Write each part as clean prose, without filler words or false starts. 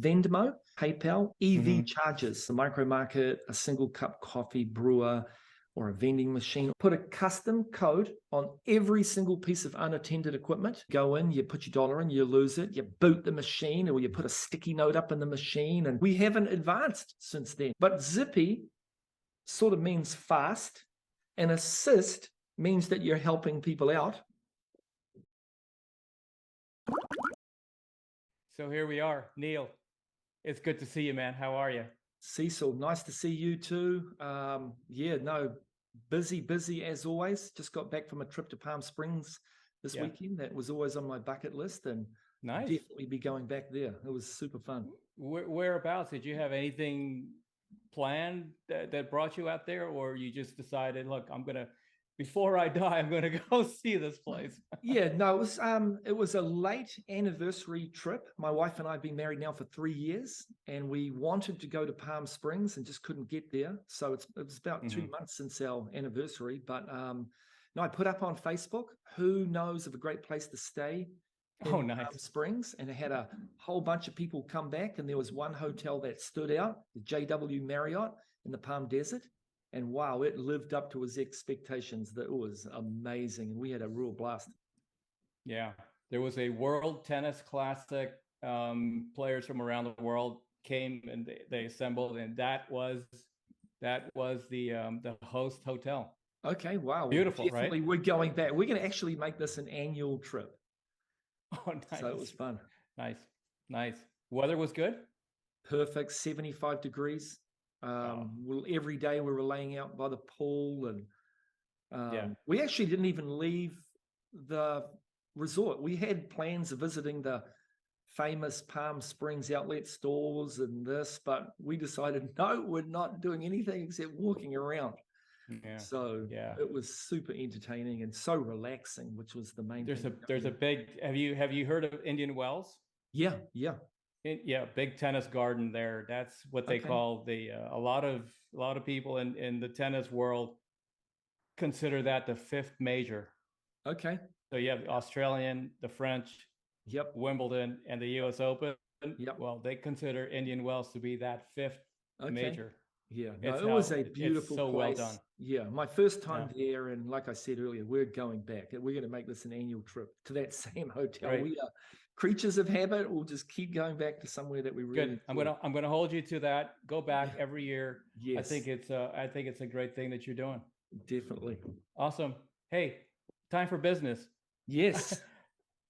Venmo, PayPal, EV Mm-hmm. chargers, the micro market, a single cup coffee brewer, or a vending machine. Put a custom code on every single piece of unattended equipment. Go in, you put your dollar in, you lose it, you boot the machine, or you put a sticky note up in the machine. And we haven't advanced since then. But Zippy sort of means fast, and assist means that you're helping people out. So here we are. Neil, it's good to see you, man. How are you? Cecil, nice to see you too. Busy as always. Just got back from a trip to Palm Springs this weekend. That was always on my bucket list, and nice. Definitely be going back there. It was super fun. Whereabouts? Did you have anything planned that brought you out there, or you just decided, look, before I die, I'm gonna go see this place? It was a late anniversary trip. My wife and I have been married now for 3 years, and we wanted to go to Palm Springs and just couldn't get there. So it was about 2 months since our anniversary. But no, I put up on Facebook, who knows of a great place to stay in nice. Palm Springs, and I had a whole bunch of people come back, and there was one hotel that stood out, the JW Marriott in the Palm Desert. And wow, it lived up to his expectations. That was amazing. And we had a real blast. Yeah. There was a World Tennis Classic. Players from around the world came and they assembled, and that was the host hotel. Okay, wow. Beautiful, Definitely, right? we're going back. We're going to actually make this an annual trip. Oh, nice. So it was fun. Nice. Weather was good? Perfect, 75 degrees. Every day we were laying out by the pool, and we actually didn't even leave the resort. We had plans of visiting the famous Palm Springs outlet stores and this, but we decided, no, we're not doing anything except walking around. Yeah. So it was super entertaining and so relaxing, which was the main thing. There's a big, have you heard of Indian Wells? Yeah. Big tennis garden there. That's what they call a lot of people in the tennis world consider that the fifth major. Okay. So you have the Australian, the French, Wimbledon, and the US Open. Yep. Well, they consider Indian Wells to be that fifth major. Yeah, no, it was a beautiful place. well done. Yeah, my first time there, and like I said earlier, we're going back. We're going to make this an annual trip to that same hotel. Right. We are creatures of habit. We'll just keep going back to somewhere that we really. Good. I'm gonna hold you to that. Go back every year. Yes. I think it's a great thing that you're doing. Definitely. Awesome. Hey, time for business. Yes.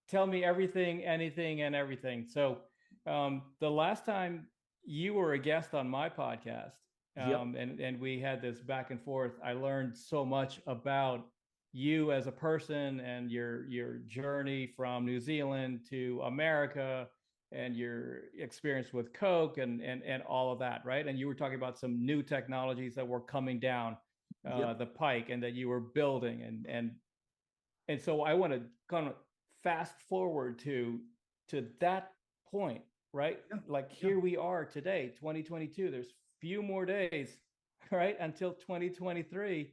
Tell me everything, anything, and everything. So, the last time you were a guest on my podcast. And we had this back and forth. I learned so much about you as a person and your journey from New Zealand to America and your experience with Coke and all of that, right? And you were talking about some new technologies that were coming down the pike and that you were building. And so I want to kind of fast forward to that point, right? Like here we are today, 2022. There's few more days, right, until 2023.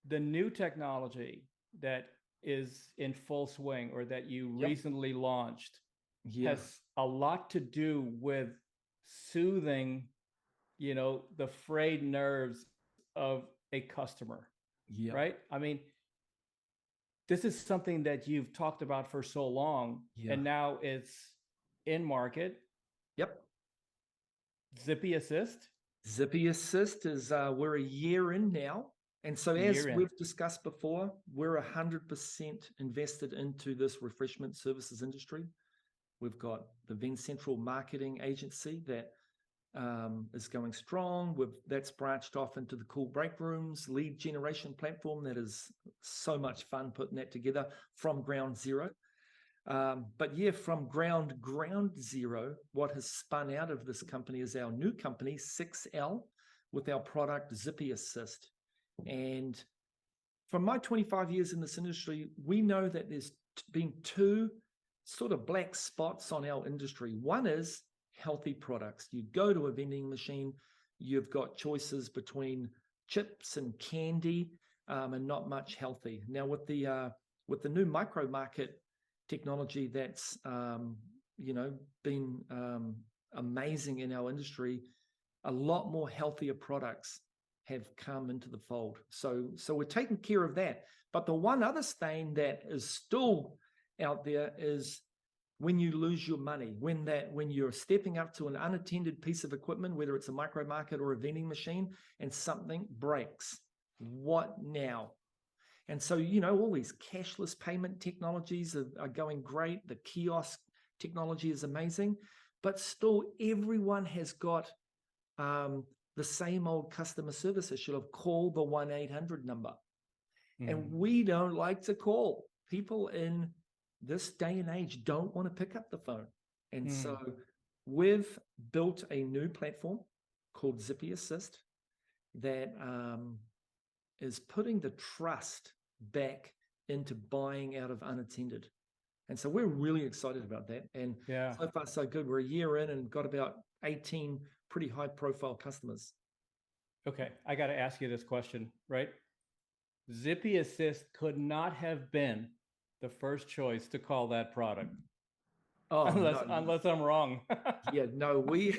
The new technology that is in full swing or that you recently launched has a lot to do with soothing, the frayed nerves of a customer, right? I mean, this is something that you've talked about for so long, and now it's in market. ZippyAssist? ZippyAssist is, we're a year in now. And so as we've discussed before, we're 100% invested into this refreshment services industry. We've got the Vend Central marketing agency that is going strong. That's branched off into the cool break rooms, lead generation platform that is so much fun putting that together from ground zero. From ground zero, what has spun out of this company is our new company, 6L, with our product ZippyAssist. And from my 25 years in this industry, we know that there's been two sort of black spots on our industry. One is healthy products. You go to a vending machine, you've got choices between chips and candy, and not much healthy. Now with the new micro market technology that's been amazing in our industry, a lot more healthier products have come into the fold. So we're taking care of that. But the one other stain that is still out there is when you lose your money, when you're stepping up to an unattended piece of equipment, whether it's a micro market or a vending machine, and something breaks. What now? And so, all these cashless payment technologies are going great. The kiosk technology is amazing, but still everyone has got the same old customer service issue of call the 1-800 number. And we don't like to call. People in this day and age don't want to pick up the phone. And so we've built a new platform called ZippyAssist that is putting the trust back into buying out of unattended. And so we're really excited about that. And so far, so good. We're a year in and got about 18 pretty high profile customers. Okay. I got to ask you this question, right? ZippyAssist could not have been the first choice to call that product. Unless I'm wrong. We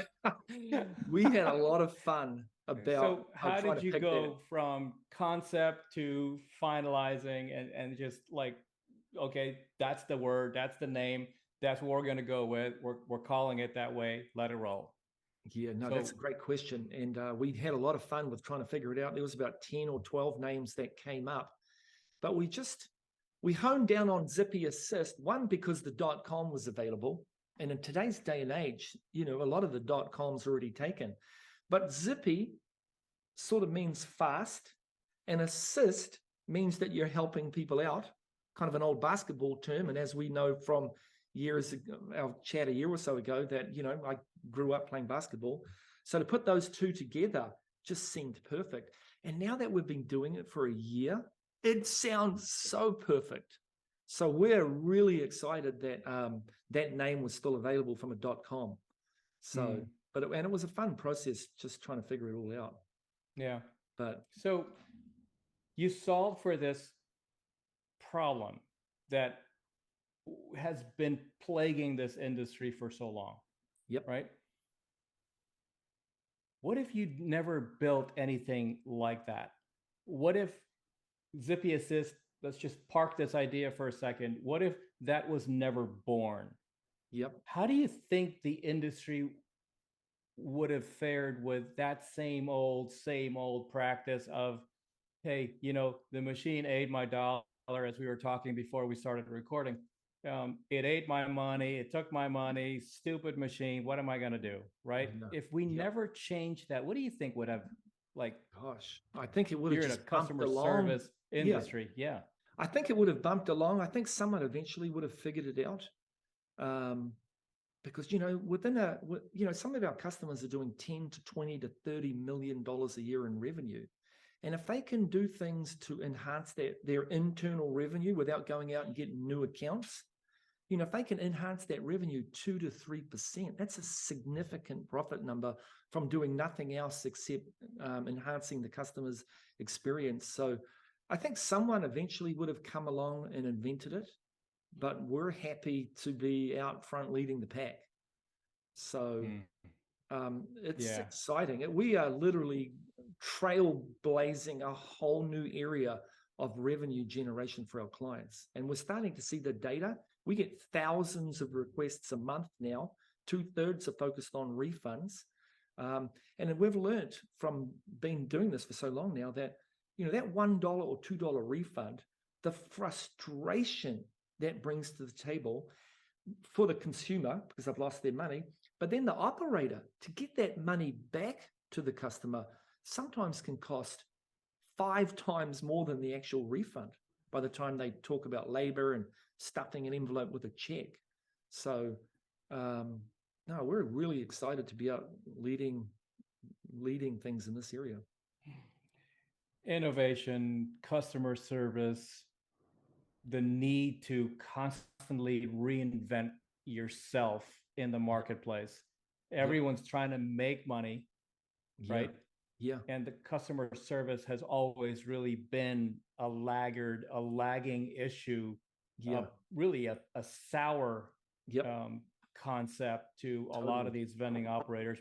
had a lot of fun about. So how did you go from concept to finalizing and just like, okay, that's the word, that's the name, that's what we're going to go with. We're calling it that way. Let it roll. That's a great question. And we had a lot of fun with trying to figure it out. There was about 10 or 12 names that came up, but we honed down on ZippyAssist, one, because the .com was available. And in today's day and age, a lot of the .com's already taken. But Zippy sort of means fast, and assist means that you're helping people out, kind of an old basketball term. And as we know from years ago, our chat a year or so ago, that, I grew up playing basketball. So to put those two together just seemed perfect. And now that we've been doing it for a year, it sounds so perfect. So we're really excited that that name was still available from a .com. So, but it was a fun process just trying to figure it all out. Yeah. But so you solved for this problem that has been plaguing this industry for so long. Yep. Right. What if you'd never built anything like that? What if ZippyAssist, let's just park this idea for a second. What if that was never born? Yep. How do you think the industry would have fared with that same old practice of, hey, the machine ate my dollar, as we were talking before we started recording. It ate my money. It took my money. Stupid machine. What am I going to do? Right. If we never changed that, what do you think would have, gosh, I think it would have just bumped along. You're in a customer service industry. Yeah. I think it would have bumped along. I think someone eventually would have figured it out. Because, within some of our customers are doing 10 to 20 to $30 million a year in revenue. And if they can do things to enhance their internal revenue without going out and getting new accounts, if they can enhance that revenue 2 to 3%, that's a significant profit number from doing nothing else except enhancing the customer's experience. So I think someone eventually would have come along and invented it, but we're happy to be out front leading the pack. So it's exciting. We are literally trailblazing a whole new area of revenue generation for our clients. And we're starting to see the data. We get thousands of requests a month now. 2/3 are focused on refunds. And we've learned from doing this for so long now that, that $1 or $2 refund, the frustration that brings to the table for the consumer because they've lost their money, but then the operator to get that money back to the customer sometimes can cost 5 times more than the actual refund by the time they talk about labor and stuffing an envelope with a check. So, no, we're really excited to be out leading things in this area. Innovation, customer service, the need to constantly reinvent yourself in the marketplace. Everyone's trying to make money, right? Yeah. And the customer service has always really been a lagging issue. Really a sour concept to a lot of these vending operators,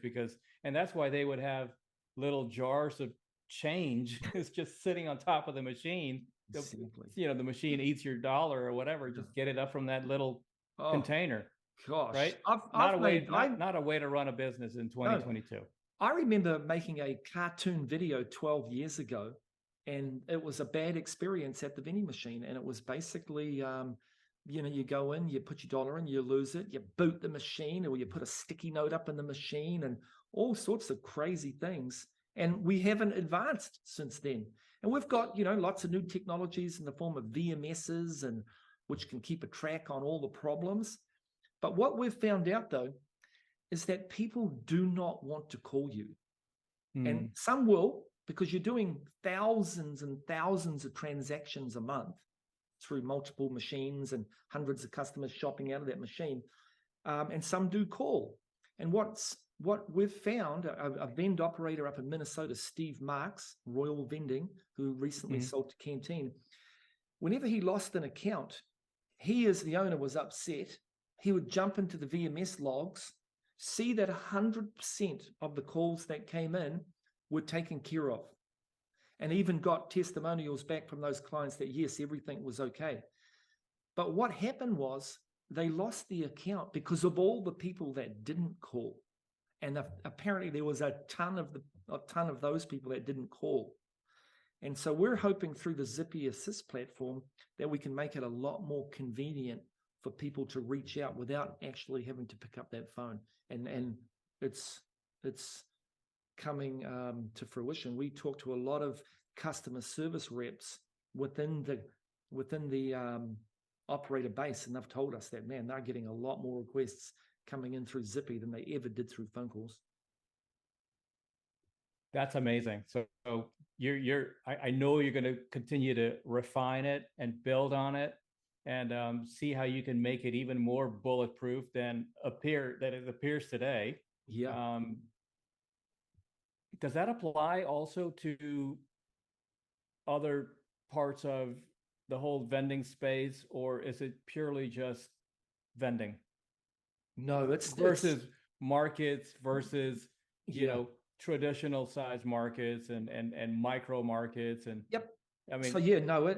and that's why they would have little jars of change is just sitting on top of the machine. The machine eats your dollar or whatever. Just get it up from that little container. Gosh, right? Not a way to run a business in 2022. No. I remember making a cartoon video 12 years ago, and it was a bad experience at the vending machine. And it was basically, you go in, you put your dollar in, you lose it, you boot the machine, or you put a sticky note up in the machine, and all sorts of crazy things. And we haven't advanced since then. And we've got, lots of new technologies in the form of VMSs, and which can keep a track on all the problems. But what we've found out, though, is that people do not want to call you. And some will, because you're doing thousands and thousands of transactions a month through multiple machines and hundreds of customers shopping out of that machine. And some do call. And what we've found, a vend operator up in Minnesota, Steve Marks, Royal Vending, who recently sold to Canteen, whenever he lost an account, he, as the owner, was upset. He would jump into the VMS logs, see that 100% of the calls that came in were taken care of, and even got testimonials back from those clients that, yes, everything was okay. But what happened was they lost the account because of all the people that didn't call. And apparently there was a ton of those people that didn't call. And so we're hoping through the ZippyAssist platform that we can make it a lot more convenient for people to reach out without actually having to pick up that phone. And it's coming to fruition. We talk to a lot of customer service reps within the operator base, and they've told us that, man, they're getting a lot more requests coming in through Zippy than they ever did through phone calls. That's amazing. So I know you're going to continue to refine it and build on it, and see how you can make it even more bulletproof than it appears today. Yeah. Does that apply also to other parts of the whole vending space, or is it purely just vending? No, it's versus markets versus traditional size markets and micro markets and yep. I mean, so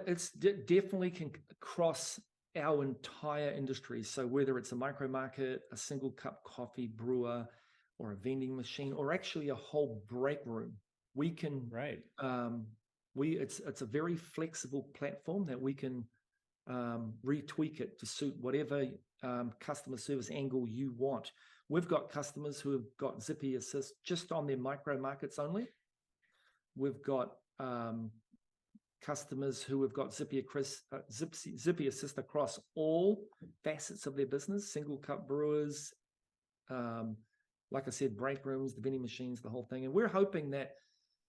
it's definitely can cross our entire industry. So whether it's a micro market, a single cup coffee brewer, or a vending machine, or actually a whole break room, we can it's a very flexible platform that we can retweak it to suit whatever customer service angle you want. We've got customers who have got ZippyAssist just on their micro markets only. We've got customers who have got ZippyAssist across all facets of their business, single cup brewers, like I said, break rooms, the vending machines, the whole thing. And we're hoping that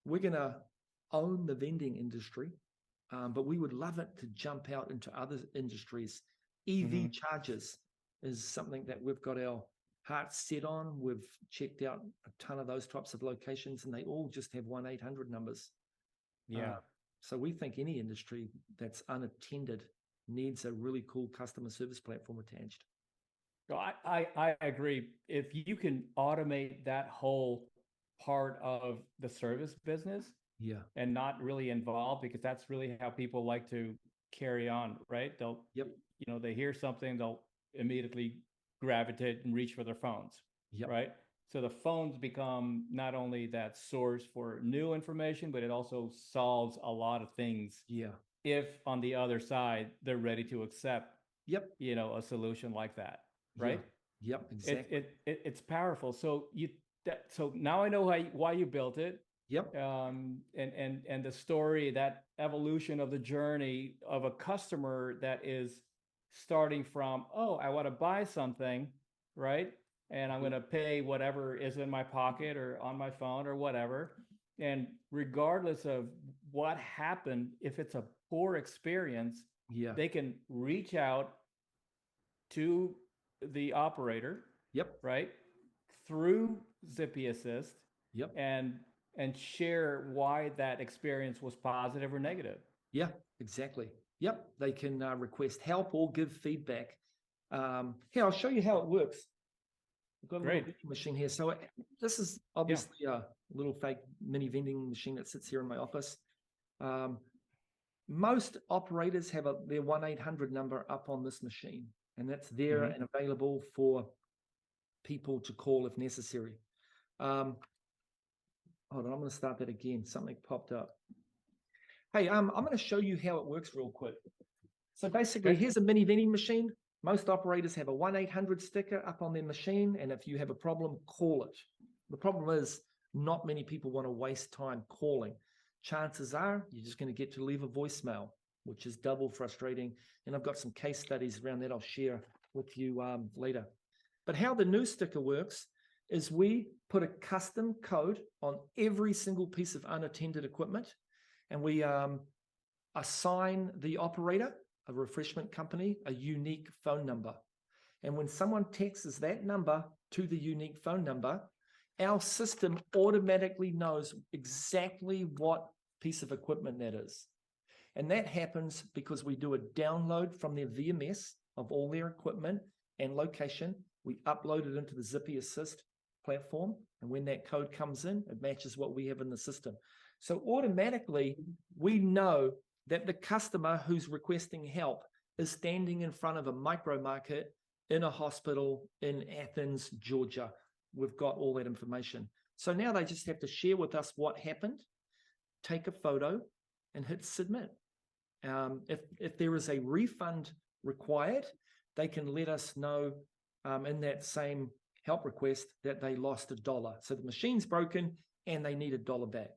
we're going to own the vending industry, but we would love it to jump out into other industries. EV chargers is something that we've got our hearts set on. We've checked out a ton of those types of locations, and they all just have 1-800 numbers. Yeah. So we think any industry that's unattended needs a really cool customer service platform attached. So I agree. If you can automate that whole part of the service business, and not really involved, because that's really how people like to carry on, right? They'll, they hear something, they'll immediately gravitate and reach for their phones, right? So the phones become not only that source for new information, but it also solves a lot of things. If on the other side, they're ready to accept, a solution like that, right? Exactly. It's powerful. So so now I know why you built it. And the story, that evolution of the journey of a customer that is starting from, I want to buy something, right? And I'm going to pay whatever is in my pocket or on my phone or whatever. And regardless of what happened, if it's a poor experience, they can reach out to the operator, right, through ZippyAssist, and share why that experience was positive or negative. Yeah, exactly. They can request help or give feedback. Here, I'll show you how it works. I've got a Great. little vending machine here. So this is obviously a little fake mini vending machine that sits here in my office. Most operators have their 1-800 number up on this machine, and that's there and available for people to call if necessary. Hold on, I'm going to start that again. Something popped up. Hey, I'm going to show you how it works real quick. So basically, here's a mini vending machine. Most operators have a 1-800 sticker up on their machine, and if you have a problem, call it. The problem is not many people want to waste time calling. Chances are you're just going to get to leave a voicemail, which is double frustrating. And I've got some case studies around that I'll share with you later. But how the new sticker works is we put a custom code on every single piece of unattended equipment, and we assign the operator, a refreshment company, a unique phone number. And when someone texts that number to the unique phone number, our system automatically knows exactly what piece of equipment that is. And that happens because we do a download from their VMS of all their equipment and location. We upload it into the ZippyAssist platform. And when that code comes in, it matches what we have in the system. So automatically, we know that the customer who's requesting help is standing in front of a micro market in a hospital in Athens, Georgia. We've got all that information. So now they just have to share with us what happened, take a photo, and hit submit. If there is a refund required, they can let us know in that same help request that they lost $1. So the machine's broken and they need $1 back.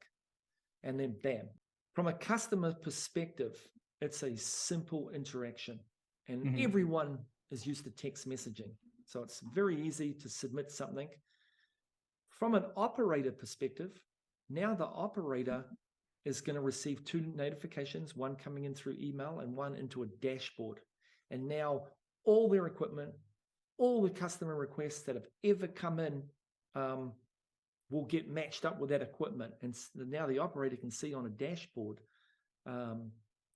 And then bam. From a customer perspective, it's a simple interaction. And everyone is used to text messaging. So it's very easy to submit something. From an operator perspective, now the operator is going to receive 2 notifications, one coming in through email and one into a dashboard. And now all their equipment, all the customer requests that have ever come in will get matched up with that equipment. And now the operator can see on a dashboard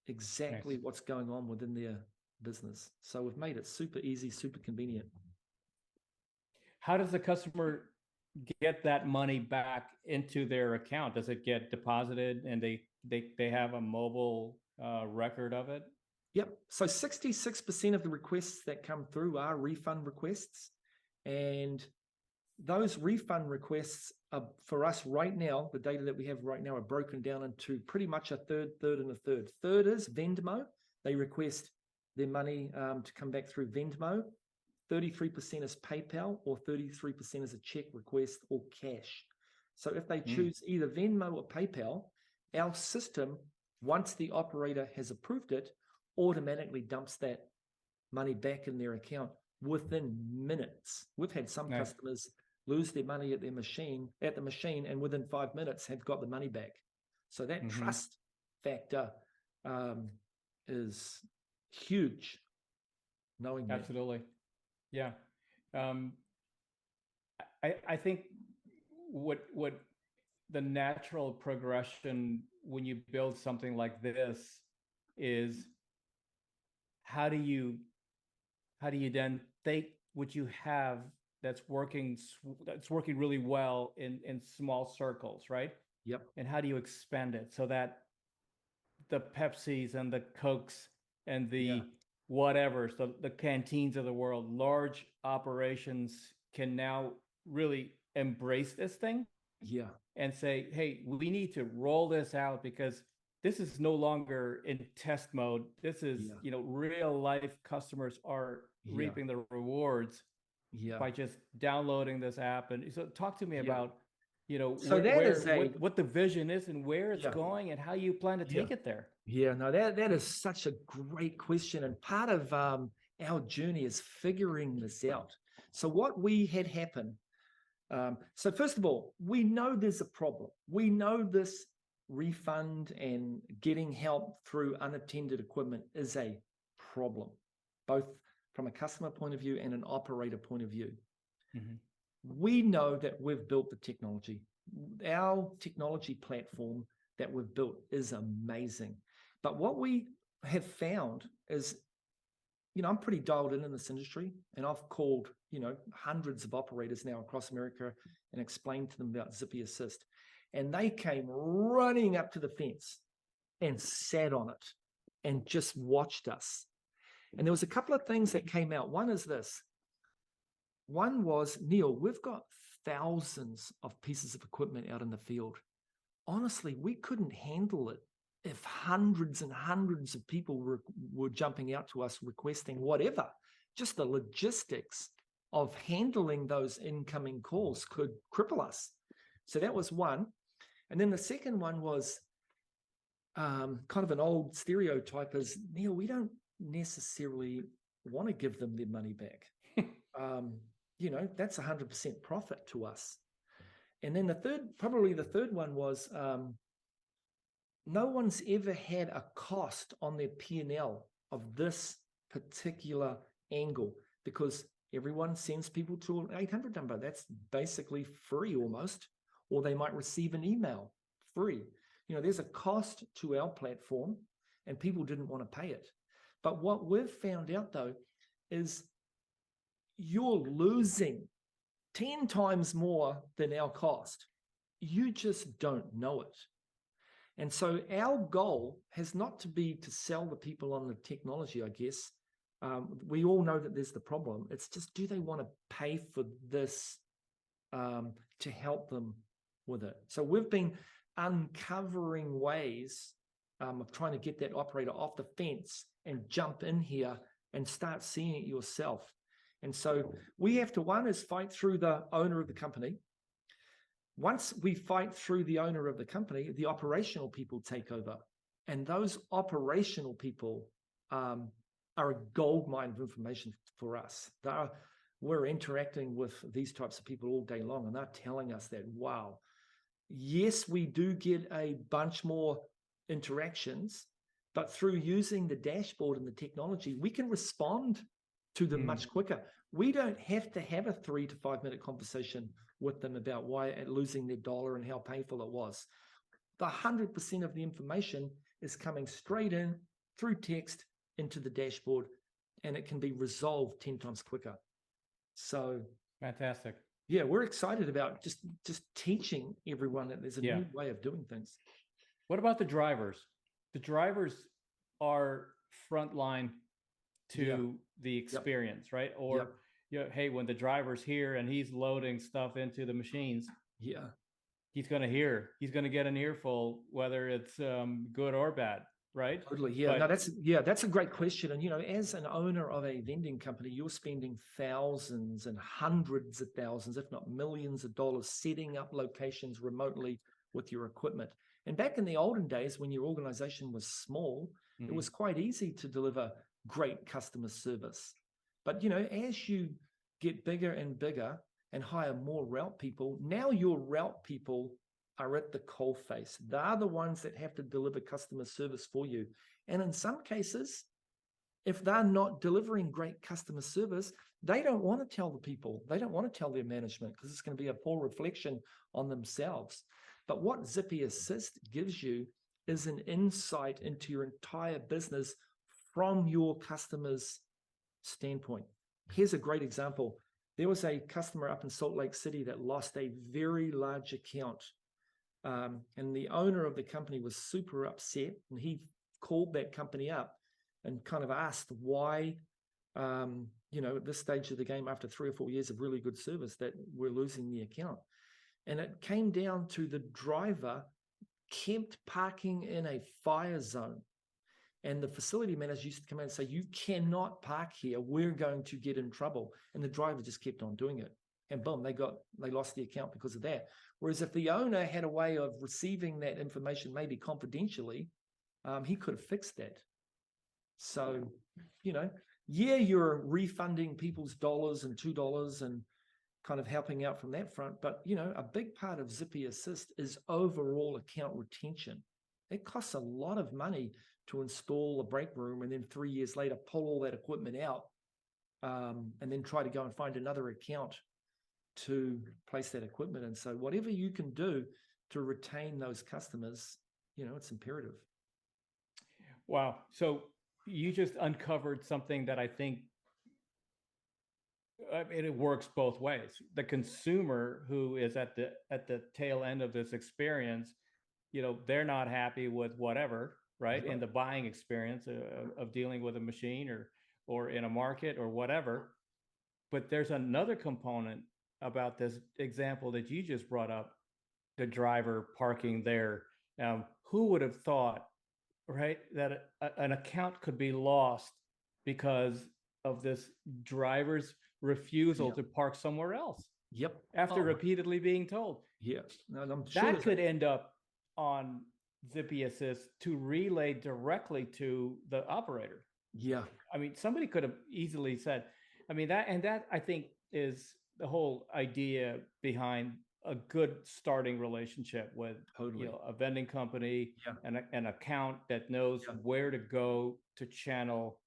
exactly what's going on within their business. So we've made it super easy, super convenient. How does the customer get that money back into their account? Does it get deposited and they have a mobile record of it? Yep. So 66% of the requests that come through are refund requests. And those refund requests are, for us right now, the data that we have right now are broken down into pretty much a third, and a third. Third is Venmo. They request their money to come back through Venmo. 33% is PayPal, or 33% is a check request or cash. So if they choose either Venmo or PayPal, our system, once the operator has approved it, automatically dumps that money back in their account within minutes. We've had some customers lose their money at the machine, and within 5 minutes have got the money back. So that trust factor is huge. Knowing that. Absolutely. Yeah. I think what the natural progression when you build something like this is how do you then take what you have that's working really well in small circles, right? Yep. And how do you expand it so that the Pepsis and the Cokes and the whatever, so the canteens of the world, large operations can now really embrace this thing and say, hey, we need to roll this out because this is no longer in test mode. This is, real life customers are reaping the rewards by just downloading this app. And so talk to me about, so what the vision is and where it's going and how you plan to take it there. Yeah, no, that is such a great question. And part of our journey is figuring this out. So what we had happen, so first of all, we know there's a problem. We know this refund and getting help through unattended equipment is a problem, both from a customer point of view and an operator point of view. We know that we've built the technology. Our technology platform that we've built is amazing. But what we have found is, I'm pretty dialed in this industry, and I've called, hundreds of operators now across America and explained to them about ZippyAssist. And they came running up to the fence and sat on it and just watched us. And there was a couple of things that came out. One is this. One was, Neil, we've got thousands of pieces of equipment out in the field. Honestly, we couldn't handle it if hundreds and hundreds of people were jumping out to us requesting whatever. Just the logistics of handling those incoming calls could cripple us. So that was one. And then the second one was kind of an old stereotype is, Neil, we don't necessarily want to give them their money back. That's 100% profit to us. And then the third one was, no one's ever had a cost on their P&L of this particular angle, because everyone sends people to an 800 number. That's basically free almost, or they might receive an email free. There's a cost to our platform, and people didn't want to pay it. But what we've found out, though, is you're losing 10 times more than our cost. You just don't know it. And so our goal has not to be to sell the people on the technology, I guess. We all know that there's the problem. It's just, do they want to pay for this to help them with it? So we've been uncovering ways of trying to get that operator off the fence and jump in here and start seeing it yourself. And so we have to, one is fight through the owner of the company. Once we fight through the owner of the company, the operational people take over. And those operational people are a goldmine of information for us. We're interacting with these types of people all day long, and they're telling us that, wow, yes, we do get a bunch more interactions, but through using the dashboard and the technology, we can respond to them much quicker. We don't have to have a 3 to 5 minute conversation with them about why losing their dollar and how painful it was. The 100% of the information is coming straight in through text into the dashboard, and it can be resolved 10 times quicker. So fantastic. Yeah, we're excited about just teaching everyone that there's a new way of doing things. What about the drivers? The drivers are frontline to the experience, right? Or hey, when the driver's here and he's loading stuff into the machines, he's going to get an earful, whether it's good or bad, right? Totally. Yeah. That's a great question. And as an owner of a vending company, you're spending thousands and hundreds of thousands, if not millions of dollars, setting up locations remotely with your equipment. And back in the olden days, when your organization was small, it was quite easy to deliver great customer service. But as you get bigger and bigger and hire more route people, now your route people are at the coalface. They're the ones that have to deliver customer service for you. And in some cases, if they're not delivering great customer service, they don't want to tell the people. They don't want to tell their management, because it's going to be a poor reflection on themselves. But what ZippyAssist gives you is an insight into your entire business from your customer's standpoint. Here's a great example. There was a customer up in Salt Lake City that lost a very large account. And the owner of the company was super upset, and he called that company up and kind of asked why, at this stage of the game, after 3 or 4 years of really good service, that we're losing the account. And it came down to the driver kept parking in a fire zone. And the facility manager used to come in and say, you cannot park here. We're going to get in trouble. And the driver just kept on doing it. And boom, they lost the account because of that. Whereas if the owner had a way of receiving that information, maybe confidentially, he could have fixed that. So, you're refunding people's dollars and $2 and kind of helping out from that front. But, a big part of ZippyAssist is overall account retention. It costs a lot of money to install a break room and then 3 years later pull all that equipment out and then try to go and find another account to place that equipment in. So whatever you can do to retain those customers, it's imperative. Wow. So, you just uncovered something that I think it works both ways. The consumer who is at the tail end of this experience, they're not happy with whatever, right? In the buying experience of dealing with a machine or in a market or whatever. But there's another component about this example that you just brought up, the driver parking there. Who would have thought, right, that an account could be lost because of this driver's refusal to park somewhere else? Yep. After repeatedly being told. Yeah. No, I'm sure that could end up on ZippyAssist to relay directly to the operator. Yeah. I mean, somebody could have easily said, that I think is the whole idea behind a good starting relationship with a vending company and an account that knows where to go to channel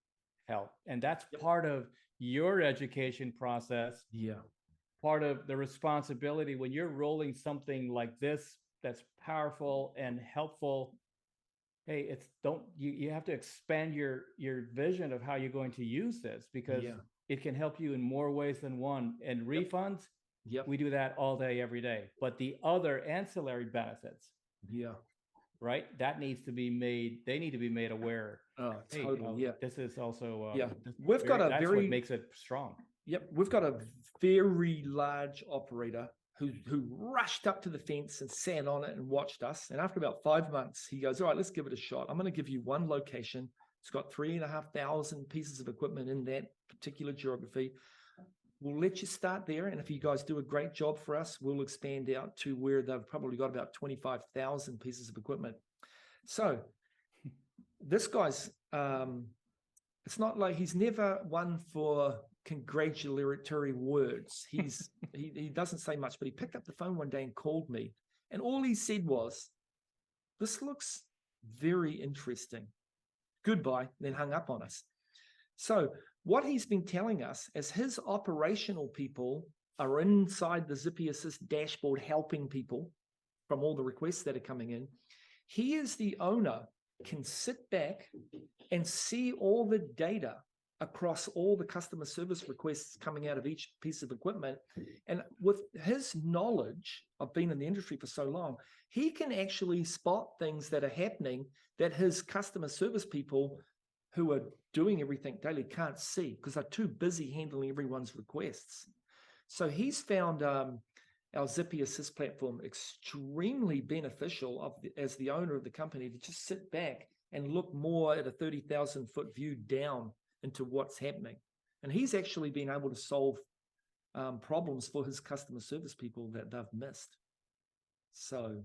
help. And that's part of your education process. Yeah. Part of the responsibility when you're rolling something like this that's powerful and helpful. Hey, you have to expand your vision of how you're going to use this, because it can help you in more ways than one. And refunds, we do that all day, every day. But the other ancillary benefits, right, that needs to be made. They need to be made aware. Oh, totally. This is also We've got that's what makes it strong. Yep, we've got a very large operator who rushed up to the fence and sat on it and watched us. And after about 5 months, he goes, all right, let's give it a shot. I'm going to give you one location. It's got 3,500 pieces of equipment in that particular geography. We'll let you start there. And if you guys do a great job for us, we'll expand out to where they've probably got about 25,000 pieces of equipment. So this guy's, it's not like he's never one for congratulatory words. He doesn't say much, but he picked up the phone one day and called me, and all he said was, "This looks very interesting. Goodbye," then hung up on us. So what he's been telling us is his operational people are inside the ZippyAssist dashboard helping people from all the requests that are coming in. He, as the owner, can sit back and see all the data across all the customer service requests coming out of each piece of equipment. And with his knowledge of being in the industry for so long, he can actually spot things that are happening that his customer service people who are doing everything daily can't see because they're too busy handling everyone's requests. So he's found our ZippyAssist platform extremely beneficial as the owner of the company, to just sit back and look more at a 30,000 foot view down into what's happening. And he's actually been able to solve problems for his customer service people that they've missed. So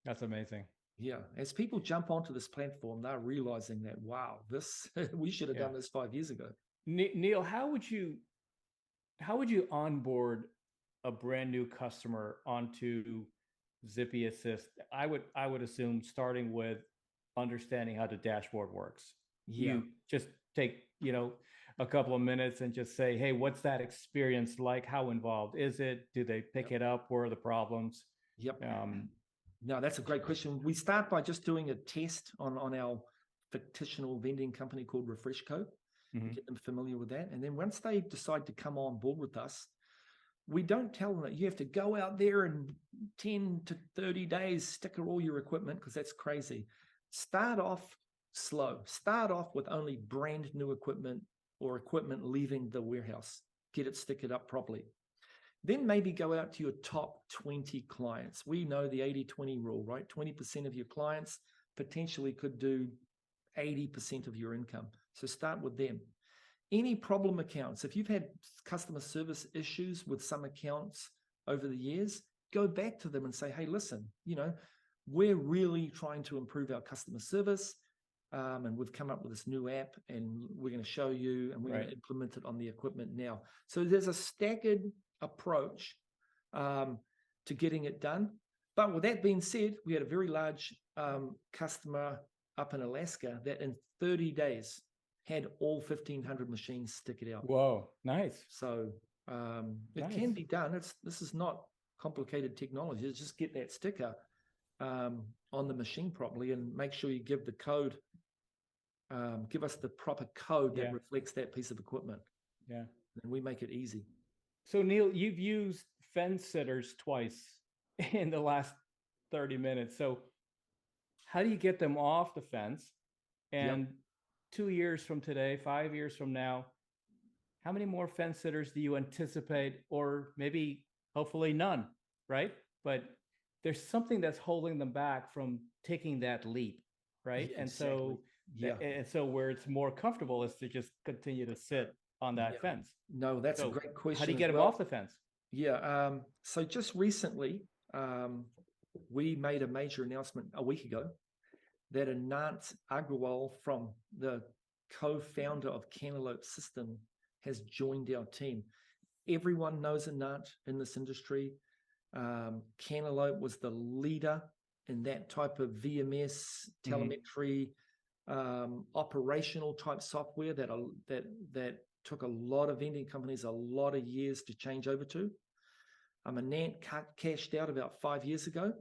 that's amazing. Yeah, as people jump onto this platform, they're realizing that, wow, this we should have done this 5 years ago. Neil, how would you onboard a brand new customer onto ZippyAssist? I would assume starting with understanding how the dashboard works. You just take a couple of minutes and just say, hey, what's that experience like? How involved is it? Do they pick it up? Where are the problems? No, that's a great question. We start by just doing a test on our fictional vending company called Refreshco, get them familiar with that. And then once they decide to come on board with us, we don't tell them that you have to go out there and 10 to 30 days sticker all your equipment, because that's crazy. Start off slow. Start off with only brand new equipment or equipment leaving the warehouse. Get it stickered up properly. Then maybe go out to your top 20 clients. We know the 80-20 rule, right? 20% of your clients potentially could do 80% of your income. So start with them. Any problem accounts, if you've had customer service issues with some accounts over the years, go back to them and say, hey, listen, we're really trying to improve our customer service. And we've come up with this new app, and we're going to show you, and we're going to implement it on the equipment now. So there's a staggered approach to getting it done. But with that being said, we had a very large customer up in Alaska that in 30 days had all 1,500 machines stickered out. Whoa, nice. So it can be done. This is not complicated technology. It's just get that sticker on the machine properly, and make sure you give the code give us the proper code that Yeah. reflects that piece of equipment. Yeah. And we make it easy. So Neil, you've used fence sitters twice in the last 30 minutes. So how do you get them off the fence? And 2 years from today, 5 years from now, how many more fence sitters do you anticipate? Or maybe, hopefully none, right? But there's something that's holding them back from taking that leap, right? Yeah, And exactly. so, and so where it's more comfortable is to just continue to sit on that fence. No, that's a So great question. how do you get them off the fence? Yeah. So just recently, we made a major announcement a week ago that Anant Agrawal, from the co-founder of Cantaloupe System, has joined our team. Everyone knows Anant in this industry. Cantaloupe was the leader in that type of VMS, telemetry, operational type software that took a lot of vending companies a lot of years to change over to. Anant cashed out about 5 years ago,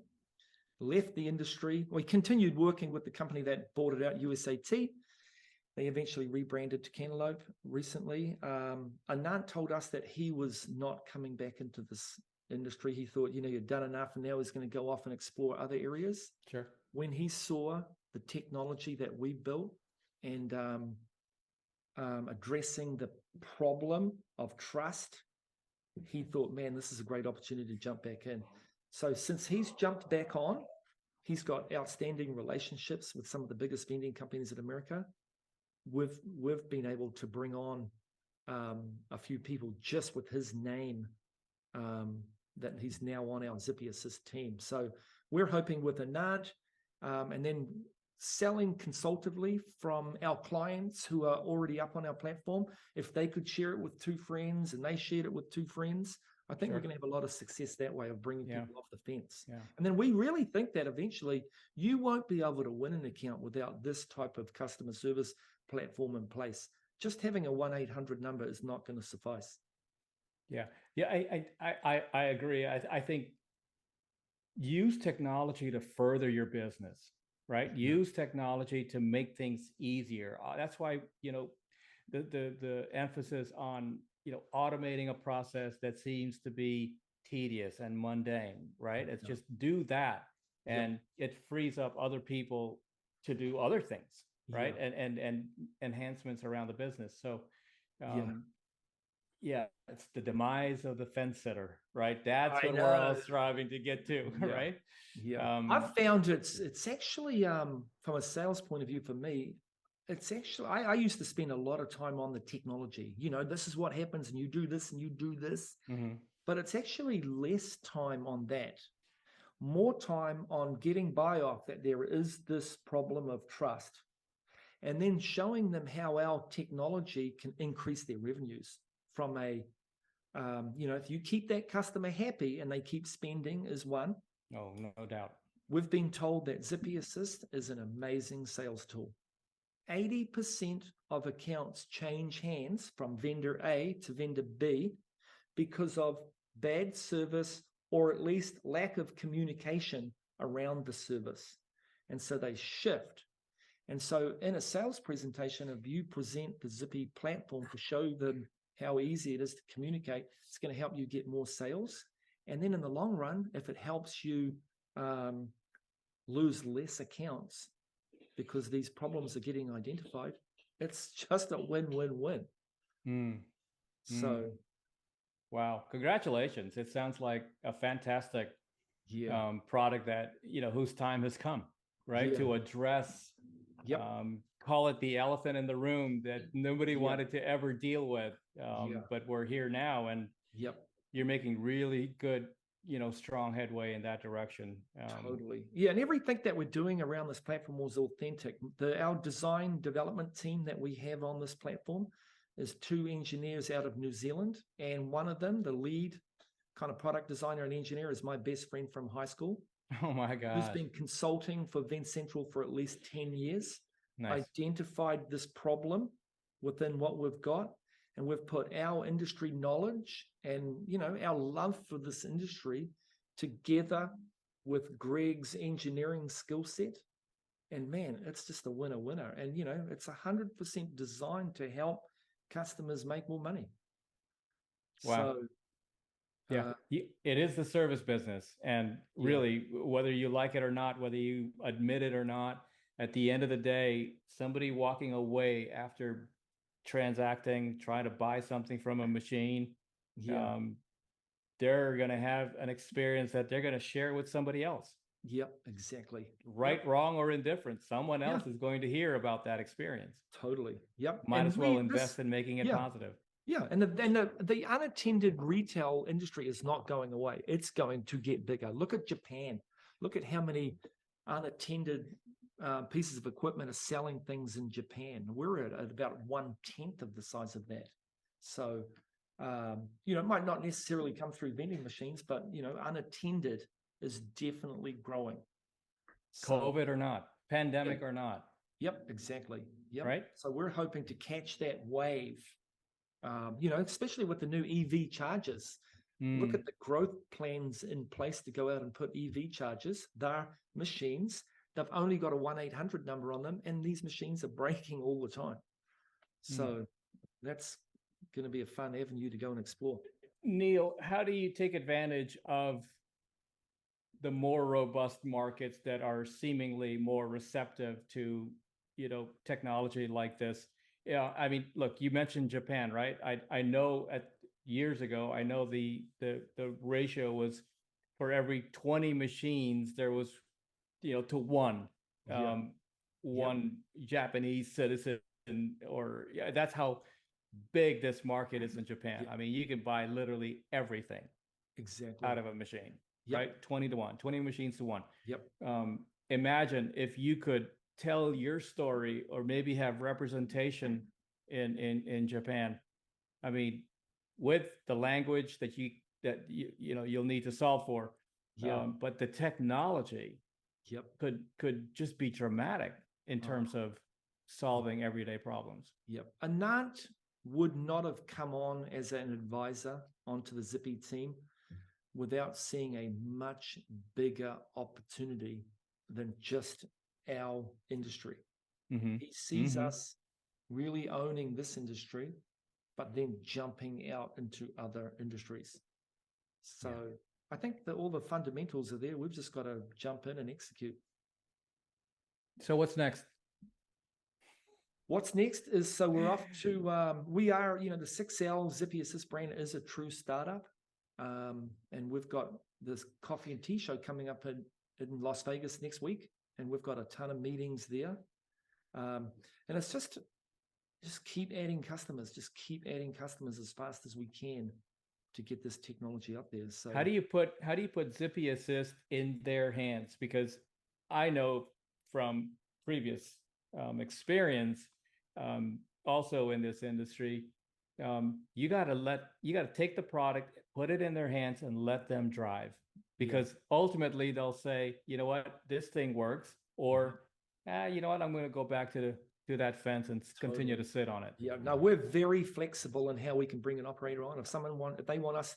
left the industry. We continued working with the company that bought it out, USAT. They eventually rebranded to Cantaloupe recently. Anant told us that he was not coming back into this industry. He thought, you've done enough, and now he's going to go off and explore other areas. Sure. When he saw the technology that we built and addressing the problem of trust, he thought, man, this is a great opportunity to jump back in. So since he's jumped back on, he's got outstanding relationships with some of the biggest vending companies in America. We've been able to bring on a few people just with his name, that he's now on our ZippyAssist team. So we're hoping with Anant, and then selling consultatively from our clients who are already up on our platform. If they could share it with 2 friends and they shared it with 2 friends, I think we're going to have a lot of success that way of bringing people off the fence. Yeah. And then we really think that eventually you won't be able to win an account without this type of customer service platform in place. Just having a 1-800 number is not going to suffice. Yeah. I agree. I think use technology to further your business, right? Use technology to make things easier. That's why, the emphasis on, automating a process that seems to be tedious and mundane, right? It's just do that, and it frees up other people to do other things, right? And enhancements around the business. So, it's the demise of the fence sitter, right? That's what we're all striving to get to, right? Yeah. I've found it's actually, from a sales point of view for me, it's actually, I used to spend a lot of time on the technology. This is what happens, and you do this and you do this. But it's actually less time on that, more time on getting buy-off that there is this problem of trust, and then showing them how our technology can increase their revenues from a, if you keep that customer happy and they keep spending is one. Oh, no doubt. We've been told that ZippyAssist is an amazing sales tool. 80% of accounts change hands from vendor A to vendor B because of bad service, or at least lack of communication around the service. And so they shift. And so in a sales presentation, if you present the Zippy platform to show them how easy it is to communicate, it's going to help you get more sales. And then in the long run, if it helps you lose less accounts because these problems are getting identified, it's just a win-win-win. So, wow, congratulations! It sounds like a fantastic product that whose time has come, right, to address. Call it the elephant in the room that nobody wanted to ever deal with, but we're here now, and you're making really good, strong headway in that direction. Totally. And everything that we're doing around this platform was authentic. Our design development team that we have on this platform is 2 engineers out of New Zealand, and one of them, the lead kind of product designer and engineer, is my best friend from high school. Oh my God. Who's been consulting for Vend Central for at least 10 years. Nice. Identified this problem within what we've got, and we've put our industry knowledge and our love for this industry together with Greg's engineering skill set, And man, it's just a winner. And, it's 100% designed to help customers make more money. Wow. So, yeah, it is the service business. And really, whether you like it or not, whether you admit it or not, at the end of the day, somebody walking away after transacting, trying to buy something from a machine, they're going to have an experience that they're going to share with somebody else. Yep, exactly. Right, wrong, or indifferent. Someone else is going to hear about that experience. Totally. Yep. Might as well invest in making it positive. Yeah, and the unattended retail industry is not going away. It's going to get bigger. Look at Japan. Look at how many unattended pieces of equipment are selling things in Japan. We're at about 1/10 of the size of that. So, it might not necessarily come through vending machines, but, unattended is definitely growing. So, COVID or not, pandemic or not. Yep, exactly. Yep. Right. So we're hoping to catch that wave. Especially with the new EV chargers. Look at the growth plans in place to go out and put EV chargers. They're machines. They've only got a 1-800 number on them, and these machines are breaking all the time. So that's going to be a fun avenue to go and explore. Neil, how do you take advantage of the more robust markets that are seemingly more receptive to, technology like this? Yeah, I mean, look, you mentioned Japan, right? I know years ago, I know the ratio was for every 20 machines, there was, to one, one Japanese citizen, or that's how big this market is in Japan. I mean, you can buy literally everything out of a machine, right? 20 to 1, 20 machines to 1. Yep. Imagine if you could tell your story, or maybe have representation in Japan. I mean, with the language that you'll need to solve for, but the technology could just be dramatic in terms of solving everyday problems. Yep. Anant would not have come on as an advisor onto the Zippy team without seeing a much bigger opportunity than just our industry. He sees us really owning this industry, but then jumping out into other industries. So I think that all the fundamentals are there. We've just got to jump in and execute. So what's next? What's next is, so we're off to, we are, the 6L ZippyAssist brand is a true startup. And we've got this coffee and tea show coming up in Las Vegas next week. And we've got a ton of meetings there. And it's just keep adding customers, as fast as we can to get this technology up there. So how do you put ZippyAssist in their hands? Because I know from previous experience, also in this industry, you got to take the product, put it in their hands, and let them drive. Because ultimately they'll say, you know what, this thing works, or you know what, I'm going to go back to that fence and continue to sit on it. Yeah, no, we're very flexible in how we can bring an operator on. If they want us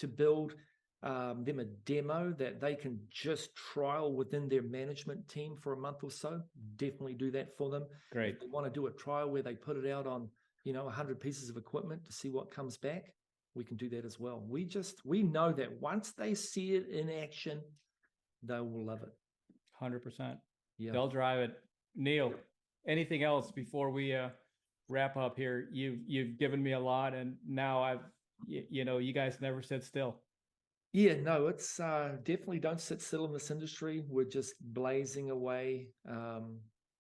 to build them a demo that they can just trial within their management team for a month or so, definitely do that for them. Great. If they want to do a trial where they put it out on 100 pieces of equipment to see what comes back, we can do that as well. We know that once they see it in action, they will love it. 100%. Yeah, they'll drive it. Neil, anything else before we wrap up here? You've given me a lot, and now you guys never sit still. Yeah, no, it's definitely don't sit still in this industry. We're just blazing away.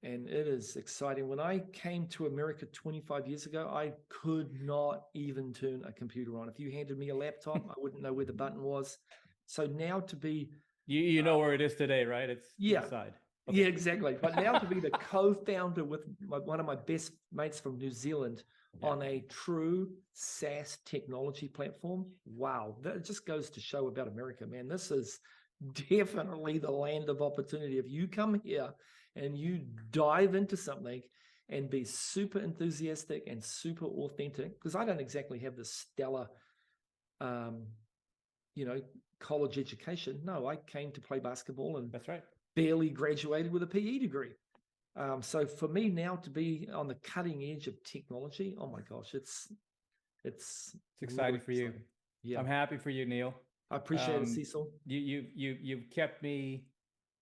And it is exciting. When I came to America 25 years ago, I could not even turn a computer on. If you handed me a laptop, I wouldn't know where the button was. So now to be... You know where it is today, right? It's inside. Okay. Yeah, exactly. But now to be the co-founder with one of my best mates from New Zealand on a true SaaS technology platform, wow, that just goes to show about America, man. This is definitely the land of opportunity. If you come here and you dive into something and be super enthusiastic and super authentic, because I don't exactly have the stellar, college education. No, I came to play basketball and that's right, barely graduated with a PE degree. So for me now to be on the cutting edge of technology, oh my gosh, it's exciting really for you. exciting. Yeah, I'm happy for you, Neil. I appreciate it, Cecil. You've kept me,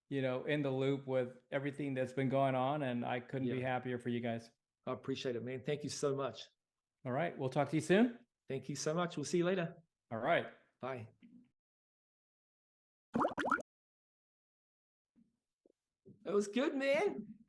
in the loop with everything that's been going on, and I couldn't be happier for you guys. I appreciate it, man. Thank you so much. All right, we'll talk to you soon. Thank you so much. We'll see you later. All right. Bye. It was good, man.